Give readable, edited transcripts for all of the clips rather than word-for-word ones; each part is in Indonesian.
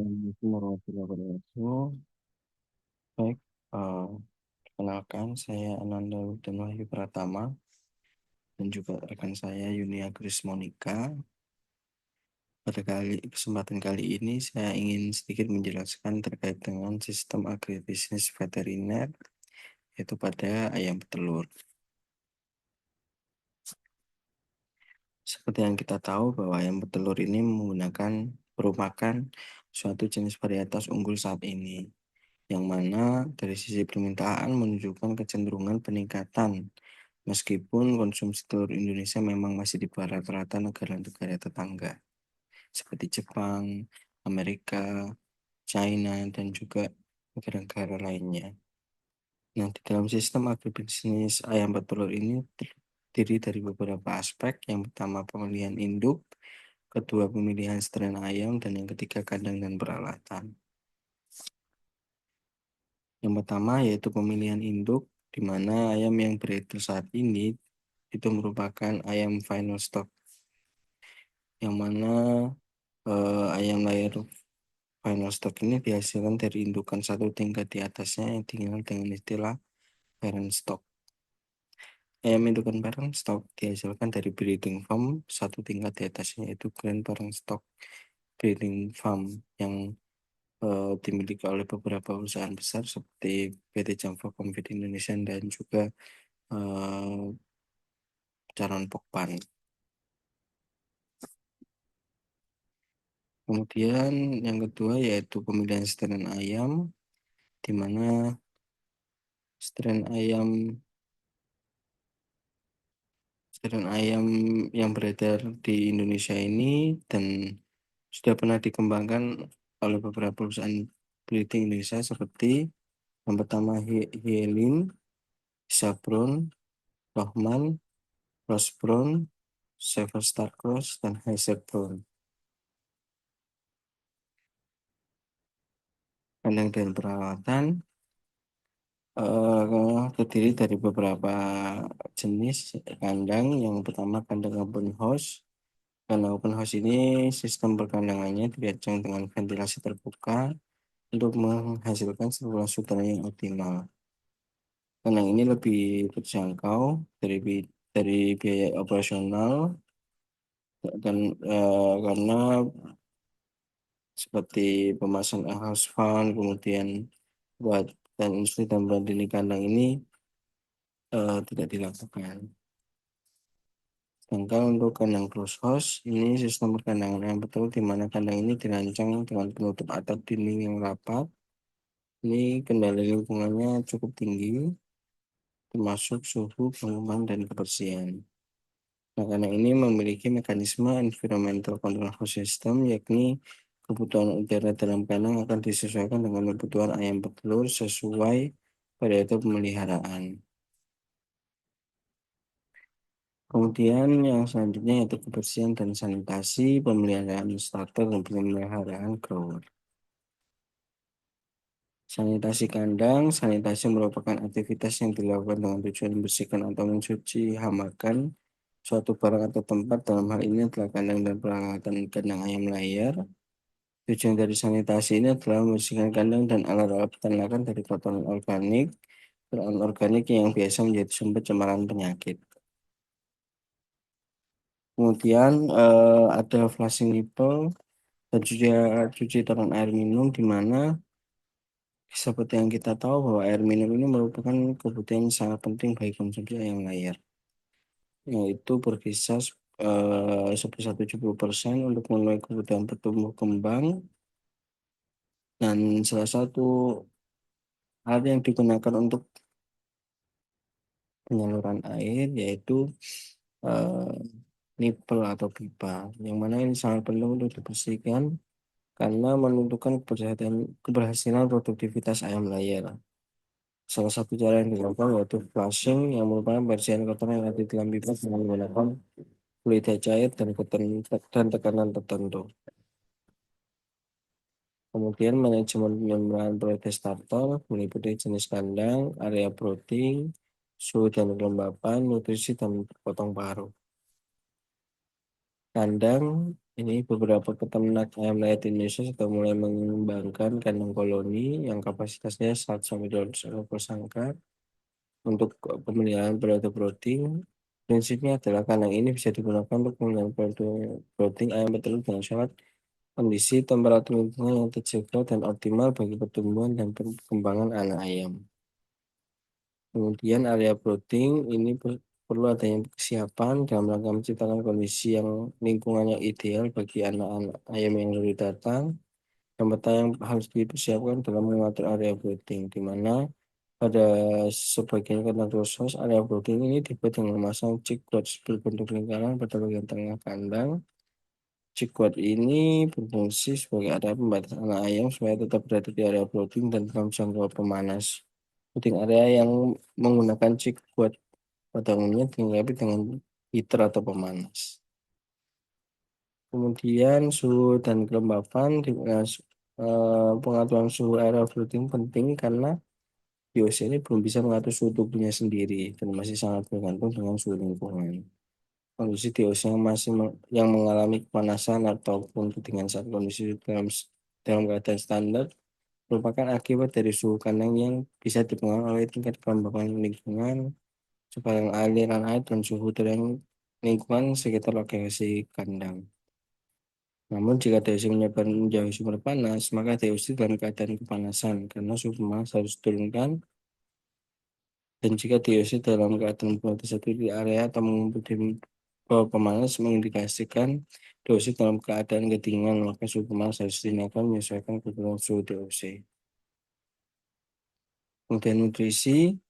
Assalamualaikum warahmatullahi wabarakatuh. Baik, perkenalkan saya Ananda dan Wahyu Pratama dan juga rekan saya Yunia Kris Monika. Pada kesempatan kali ini saya ingin sedikit menjelaskan terkait dengan sistem agribisnis veteriner, yaitu pada ayam petelur. Seperti yang kita tahu bahwa ayam petelur ini merupakan suatu jenis varietas unggul saat ini, yang mana dari sisi permintaan menunjukkan kecenderungan peningkatan, meskipun konsumsi telur Indonesia memang masih di bawah rata-rata negara-negara tetangga, seperti Jepang, Amerika, China, dan juga negara-negara lainnya. Nah, di dalam sistem agribisnis ayam petelur ini terdiri dari beberapa aspek. Yang pertama, pemilihan induk, kedua, pemilihan strain ayam, dan yang ketiga, kandang dan peralatan. Yang pertama yaitu pemilihan induk, di mana ayam yang beredar saat ini itu merupakan ayam final stock, yang mana ayam layar final stock ini dihasilkan dari indukan satu tingkat di atasnya yang dikenal dengan istilah parent stock. Ayam indukan parent stock dihasilkan dari breeding farm satu tingkat di atasnya, yaitu grand parent stock breeding farm, yang dimiliki oleh beberapa perusahaan besar seperti PT Jamfa Confit Indonesia dan juga Caron Pokpan. Kemudian yang kedua yaitu pemilihan strain ayam, di mana strain ayam yang beredar di Indonesia ini dan sudah pernah dikembangkan oleh beberapa perusahaan breeding Indonesia seperti yang pertama Hielin, Sabron, Rohman, Ross Brown, Sever Star Cross, dan Heiser Brown. Kandang dan peralatan terdiri dari beberapa jenis kandang. Yang pertama, kandang open house. Kandang open house ini sistem perkandangannya dirancang dengan ventilasi terbuka untuk menghasilkan saluran udara yang optimal. Kandang ini lebih terjangkau dari biaya operasional dan karena seperti pemasangan house fan, kemudian buat dan industri dan branding kandang ini tidak dilakukan. Sedangkan untuk kandang closed house, ini sistem perkandangan yang betul, di mana kandang ini dirancang dengan penutup atap dinding yang rapat. Ini kendali lingkungannya cukup tinggi, termasuk suhu, pengumuman, dan kebersihan. Nah, kandang ini memiliki mekanisme environmental control house system, yakni kebutuhan udara dalam kandang akan disesuaikan dengan kebutuhan ayam petelur sesuai periode pemeliharaan. Kemudian yang selanjutnya yaitu kebersihan dan sanitasi, pemeliharaan starter dan pemeliharaan grower. Sanitasi kandang, sanitasi merupakan aktivitas yang dilakukan dengan tujuan membersihkan atau mencuci hamakan suatu barang atau tempat. Dalam hal ini adalah kandang dan peralatan kandang ayam layar. Tujuan dari sanitasi ini adalah membersihkan kandang dan alat-alat peternakan dari kotoran organik dan anorganik yang biasa menjadi sumber cemaran penyakit. Kemudian ada flushing nipple dan cuci tangan air minum, di mana seperti yang kita tahu bahwa air minum ini merupakan kebutuhan yang sangat penting bagi konsumsi ayam layar, yaitu berkisar sebesar 70% untuk memenuhi kebutuhan bertumbuh kembang. Dan salah satu hal yang digunakan untuk penyaluran air yaitu eh, nipple atau pipa, yang mana ini sangat penting untuk dibersihkan karena menentukan keberhasilan produktivitas ayam layar. Salah satu cara yang dilakukan yaitu flushing, yang merupakan pembersihan kotoran yang ada di dalam pipa dengan menggunakan fluida cair dan tekanan tertentu. Kemudian manajemen penyembelihan prioritas starter meliputi jenis kandang, area brooding, suhu dan kelembapan, nutrisi, dan potong paruh. Kandang Ini beberapa peternak ayam layak di Indonesia sudah mulai mengembangkan kandang koloni yang kapasitasnya 100 sampai 200 ekor per sangkar untuk pemeliharaan periode brooding. Prinsipnya adalah kandang ini bisa digunakan untuk pemeliharaan periode brooding ayam petelur dengan syarat kondisi temperatur lingkungan yang terjaga dan optimal bagi pertumbuhan dan perkembangan anak ayam. Kemudian area brooding ini perlu adanya kesiapan dalam rangka menciptakan kondisi yang lingkungan yang ideal bagi anak-anak ayam yang baru datang. Yang yang harus dipersiapkan dalam mengatur area brooding, di mana pada sebagian kandang khusus area brooding ini dibuat dengan memasang chick cloth berbentuk lingkaran pada bagian tengah kandang. Chick cloth ini berfungsi sebagai area pembatas anak ayam supaya tetap berada di area brooding dan dalam jangkauan pemanas. Brooding area yang menggunakan chick cloth pada umumnya dilengkapi dengan heater atau pemanas. Kemudian suhu dan kelembapan, pengaturan suhu area brooding penting karena biosnya ini belum bisa mengatur suhu tubuhnya sendiri dan masih sangat bergantung dengan suhu lingkungan. Kondisi DOC yang mengalami kepanasan ataupun ketinggian saat kondisi dalam keadaan standar merupakan akibat dari suhu kandang yang bisa dipengaruhi oleh tingkat kelembapan lingkungan, supaya aliran air dan suhu udara lingkungan sekitar lokasi kandang. Namun jika DOC menyebar menjauhi sumber panas, maka DOC dalam keadaan kepanasan karena suhu panas harus diturunkan. Dan jika DOC dalam keadaan satu di area atau mengumpul di bawah pemanas mengindikasikan DOC dalam keadaan kedinginan, maka suhu pemanas harus dinaikkan menyesuaikan kebutuhan suhu DOC. Kemudian nutrisi,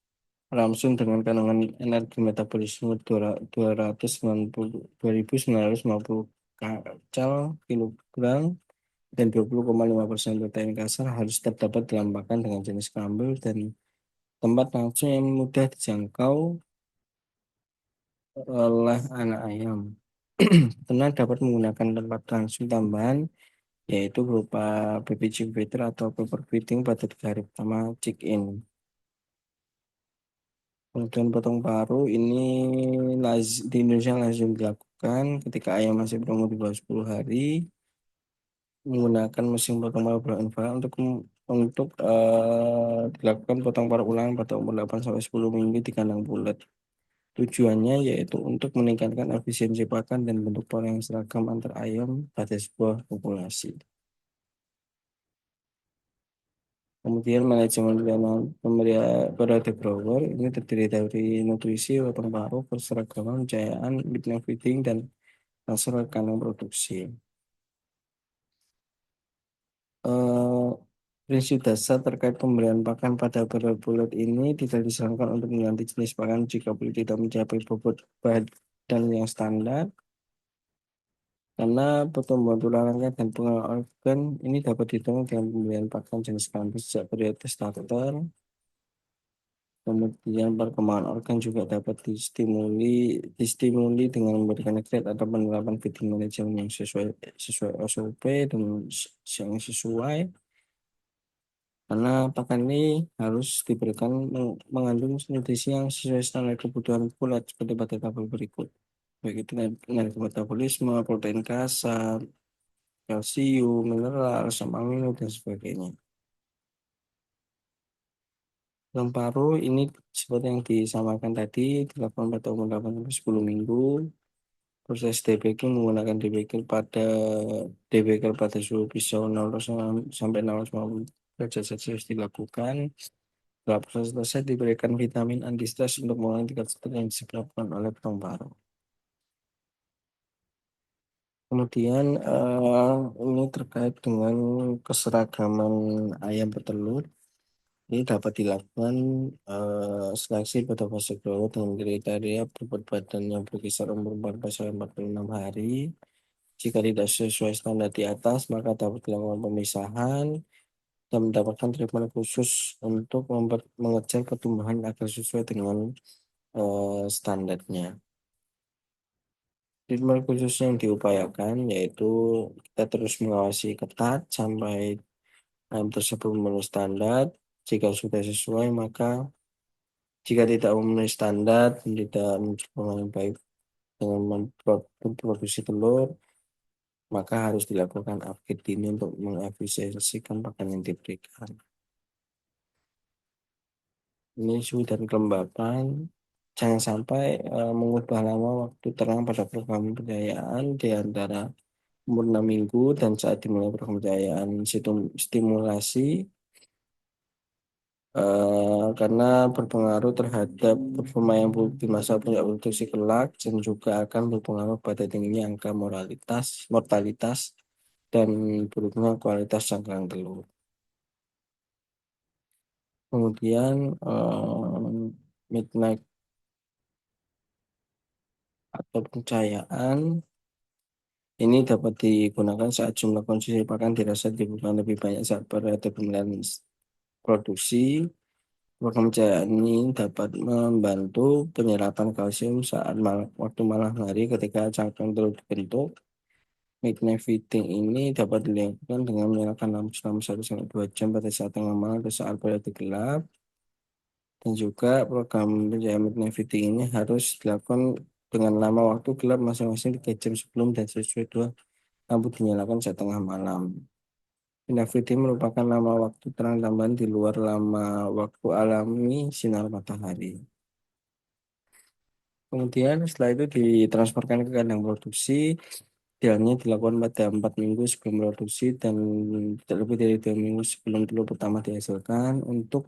langsung dengan kandungan energi metabolisme 2.950 kcal kilogram dan 20,5% protein kasar harus terdapat dalam pakan dengan jenis kambing dan tempat langsung yang mudah dijangkau oleh anak ayam. Peternak dapat menggunakan tempat langsung tambahan yaitu berupa baby chick feeder atau paper feeding pada 3 hari pertama chick in. Kemudian potong paru ini di Indonesia lazim dilakukan ketika ayam masih berumur di bawah 10 hari menggunakan mesin potong paru berinfrared untuk dilakukan potong paru ulang pada umur 8 sampai 10 minggu di kandang bulat. Tujuannya yaitu untuk meningkatkan efisiensi pakan dan bentuk pola yang seragam antar ayam pada sebuah populasi. Kemudian manajemen periode grower ini terdiri dari nutrisi, potong paru, keseragaman, pencahayaan, midnight feeding, dan transfer kandang produksi. Eh, Prinsip dasar terkait pemberian pakan pada bulat ini tidak disarankan untuk mengganti jenis pakan jika bulat tidak mencapai bobot badan yang standar, karena pertumbuhan tulang rangka dan pengelolaan organ ini dapat dihitung dengan pemberian pakan jenis kambing sejak periode starter. Kemudian perkembangan organ juga dapat distimuli dengan memberikan grade atau penerapan feeding management yang sesuai SOP dan yang sesuai, karena pakan ini harus diberikan mengandung nutrisi yang sesuai standar kebutuhan bulat seperti pada tabel berikut, baik itu energi metabolisme, protein kasar, kalsium, mineral, asam amino, dan sebagainya. Yang paru ini seperti yang disamakan tadi, dilakukan pada umur 8 sampai 10 minggu. Proses debagging menggunakan debager pada suhu pisau 0 sampai 0,50 derajat Celcius dilakukan. Setelah proses selesai diberikan vitamin anti-stres untuk mengurangi tingkat stres yang disebabkan oleh potong paru. Kemudian ini terkait dengan keseragaman ayam petelur. Ini dapat dilakukan seleksi pada fase growth dengan kriteria bobot badan yang berkisar umur 14 sampai 46 hari. Jika tidak sesuai standar di atas, maka dapat dilakukan pemisahan dan mendapatkan treatment khusus untuk mengejar pertumbuhan agar sesuai dengan standarnya. Treatment khusus yang diupayakan yaitu kita terus mengawasi ketat sampai ayam tersebut memenuhi standar. Jika sudah sesuai, maka jika tidak memenuhi standar dan tidak mencoba yang baik dengan memproduksi telur, maka harus dilakukan upgrade dini untuk mengefisiensikan pakan yang diberikan. Ini suhu dan kelembapan, jangan sampai mengubah lama waktu terang pada program pembiayaan di antara umur 6 minggu dan saat dimulai program pembiayaan stimulasi, karena berpengaruh terhadap performa yang buruk di masa puncak produksi kelak dan juga akan berpengaruh pada tingginya angka mortalitas dan buruknya kualitas cangkang telur. Kemudian midnight atau pencahayaan ini dapat digunakan saat jumlah konsumsi pakan dirasa dibutuhkan lebih banyak saat periode pemilihan produksi. Program pencahayaan ini dapat membantu penyerapan kalsium saat waktu malam hari ketika cangkang telur dibentuk. Midnight feeding ini dapat dilakukan dengan menyalakan lampu selama 1 sampai 2 jam pada saat tengah malam atau saat periode gelap. Dan juga program pencahayaan midnight feeding ini harus dilakukan dengan lama waktu gelap masing-masing 3 jam sebelum dan sesuai 2 lampu dinyalakan saat tengah malam. Midnight feeding merupakan lama waktu terang tambahan di luar lama waktu alami sinar matahari. Kemudian setelah itu ditransferkan ke kandang produksi. Idealnya dilakukan pada 4 minggu sebelum produksi dan tidak lebih dari 2 minggu sebelum telur pertama dihasilkan untuk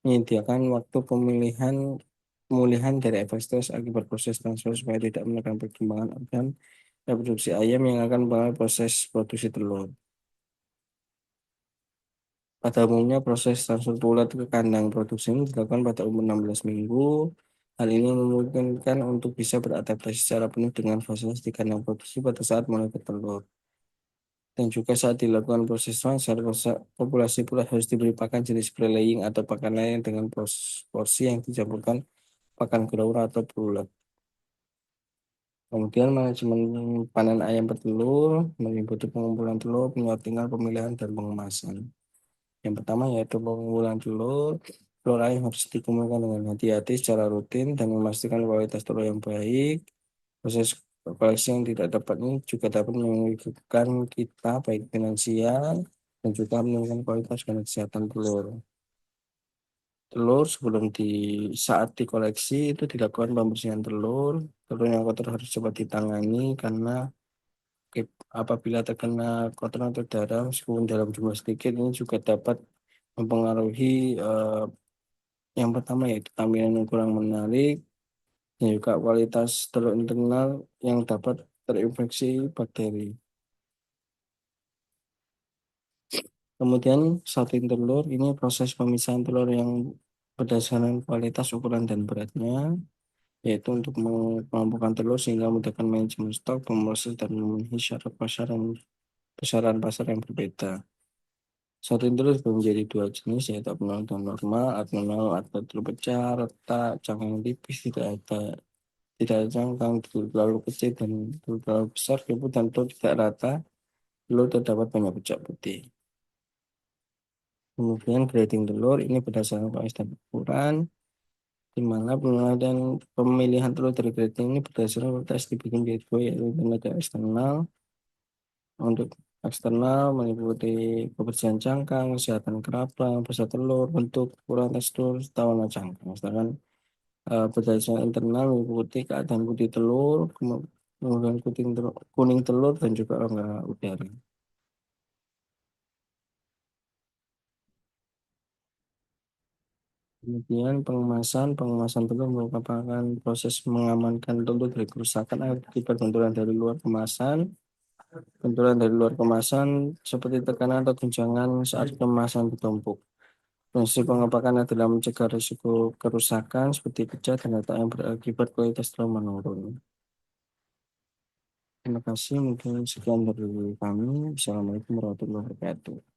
menyediakan waktu pemulihan dari efek stres akibat proses transfer supaya tidak menekan perkembangan organ reproduksi ayam yang akan mempengaruhi proses produksi telur. Pada umumnya proses transfer ulat ke kandang produksi ini dilakukan pada umur 16 minggu. Hal ini memungkinkan untuk bisa beradaptasi secara penuh dengan fasilitas di kandang produksi pada saat mulai bertelur. Dan juga saat dilakukan proses transfer, populasi ulat harus diberi pakan jenis prelaying atau pakan lain dengan porsi yang dicampurkan pakan grower atau bulat. Kemudian manajemen panen ayam petelur meliputi pengumpulan telur, penyortingan, pemilihan, dan pengemasan. Yang pertama yaitu pengumpulan telur. Telur ayam harus dikumpulkan dengan hati-hati secara rutin dan memastikan kualitas telur yang baik. Proses koleksi yang tidak dapat ini juga dapat merugikan kita baik finansial dan juga menurunkan kualitas dan kesehatan telur. Telur sebelum saat dikoleksi itu dilakukan pembersihan telur. Telur yang kotor harus cepat ditangani karena apabila terkena kotoran atau darah meskipun dalam jumlah sedikit ini juga dapat mempengaruhi yang pertama yaitu tampilan yang kurang menarik dan juga kualitas telur internal yang dapat terinfeksi bakteri. Kemudian salting telur ini proses pemisahan telur yang berdasarkan kualitas, ukuran, dan beratnya, yaitu untuk mengelompokkan telur sehingga memudahkan manajemen stok, pemroses, dan memenuhi syarat pasaran pasar yang berbeda. Sorghum telur menjadi 2 jenis, yaitu abnormal dan normal. Abnormal atau telur pecah, retak, cangkang tipis, tidak ada cangkang, telur terlalu kecil dan telur terlalu besar, keriput dan telur tidak rata, telur terdapat banyak bercak putih. Kemudian grading telur ini berdasarkan kualitas dan ukuran, di mana penilaian pemilihan telur dari grading ini berdasarkan kualitas dibikin di yaitu tenaga eksternal. Untuk eksternal meliputi kebersihan cangkang, kesehatan kerabang, besar telur, bentuk, ukuran tekstur, serta warna cangkang. Sedangkan berdasarkan internal meliputi keadaan putih telur, kemudian kuning telur, dan juga rongga udara. Kemudian pengemasan telur merupakan proses mengamankan telur dari kerusakan akibat benturan dari luar kemasan seperti tekanan atau guncangan saat kemasan ditumpuk. Fungsi pengepakan adalah mencegah risiko kerusakan seperti pecah dan retak yang berakibat kualitas telur menurun. Terima kasih, mungkin sekian dari kami. Assalamualaikum warahmatullahi wabarakatuh.